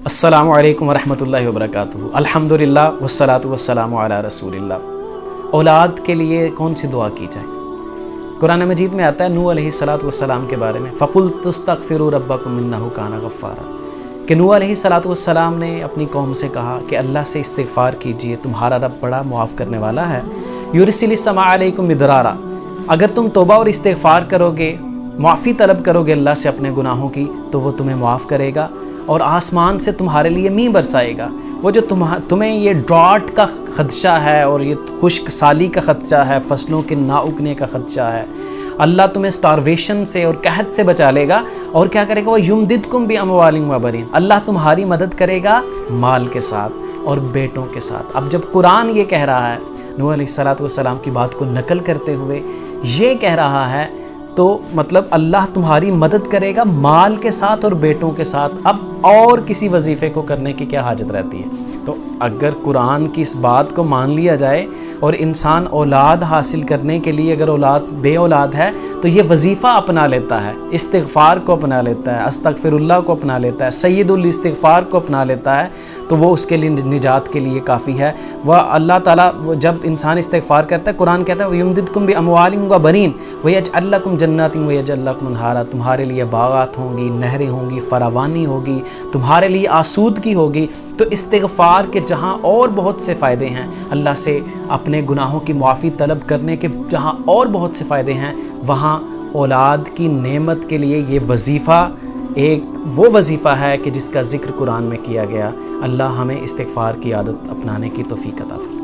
السلام علیکم ورحمۃ اللہ وبرکاتہ۔ الحمدللہ والصلاۃ والسلام علی رسول اللہ۔ اولاد کے لیے کون سی دعا کی جائے؟ قرآن مجید میں آتا ہے نوح علیہ السلام کے بارے میں، فَقُلْتُ اسْتَغْفِرُوا رَبَّكُمْ إِنَّهُ كَانَ غَفَّارًا، کہ نوح علیہ السلام نے اپنی قوم سے کہا کہ اللہ سے استغفار کیجئے، تمہارا رب بڑا معاف کرنے والا ہے۔ یُرْسِلِ السَّمَاءَ عَلَيْكُمْ مِدْرَارًا، اگر تم توبہ اور استغفار کرو گے، معافی طلب کرو گے اللہ سے اپنے گناہوں کی، تو وہ تمہیں معاف کرے گا اور آسمان سے تمہارے لیے مینہ برسائے گا۔ وہ جو تمہیں یہ ڈراٹ کا خدشہ ہے اور یہ خشک سالی کا خدشہ ہے، فصلوں کے نہ اگنے کا خدشہ ہے، اللہ تمہیں سٹارویشن سے اور قحط سے بچا لے گا۔ اور کیا کرے گا؟ وہ یمددکم باموال وبنین، اللہ تمہاری مدد کرے گا مال کے ساتھ اور بیٹوں کے ساتھ۔ اب جب قرآن یہ کہہ رہا ہے، نوح علیہ السلام کی بات کو نقل کرتے ہوئے یہ کہہ رہا ہے، تو مطلب اللہ تمہاری مدد کرے گا مال کے ساتھ اور بیٹوں کے ساتھ۔ اب اور کسی وظیفے کو کرنے کی کیا حاجت رہتی ہے؟ تو اگر قرآن کی اس بات کو مان لیا جائے اور انسان اولاد حاصل کرنے کے لیے اگر بے اولاد ہے تو یہ وظیفہ اپنا لیتا ہے، استغفار کو اپنا لیتا ہے، استغفر اللہ کو اپنا لیتا ہے، سید الاستغفار کو اپنا لیتا ہے، تو وہ اس کے لیے نجات کے لیے کافی ہے۔ وہ اللہ تعالیٰ جب انسان استغفار کرتا ہے، قرآن کہتا ہے وَيُمْدِدْكُمْ بِأَمْوَالٍ وَبَنِينَ وَيَجْعَلْ لَكُمْ جَنَّاتٍ وَيَجْعَلْ لَكُمْ أَنْهَارًا، تمہارے لیے باغات ہوں گی، نہریں ہوں گی، فراوانی ہوگی، تمہارے لیے آسودگی ہوگی۔ تو استغفار کے جہاں اور بہت سے فائدے ہیں، اللہ سے اپنے گناہوں کی معافی طلب کرنے کے جہاں اور بہت سے فائدے ہیں، وہاں اولاد کی نعمت کے لیے یہ وظیفہ ایک وہ وظیفہ ہے کہ جس کا ذکر قرآن میں کیا گیا۔ اللہ ہمیں استغفار کی عادت اپنانے کی توفیق عطا فرمائے۔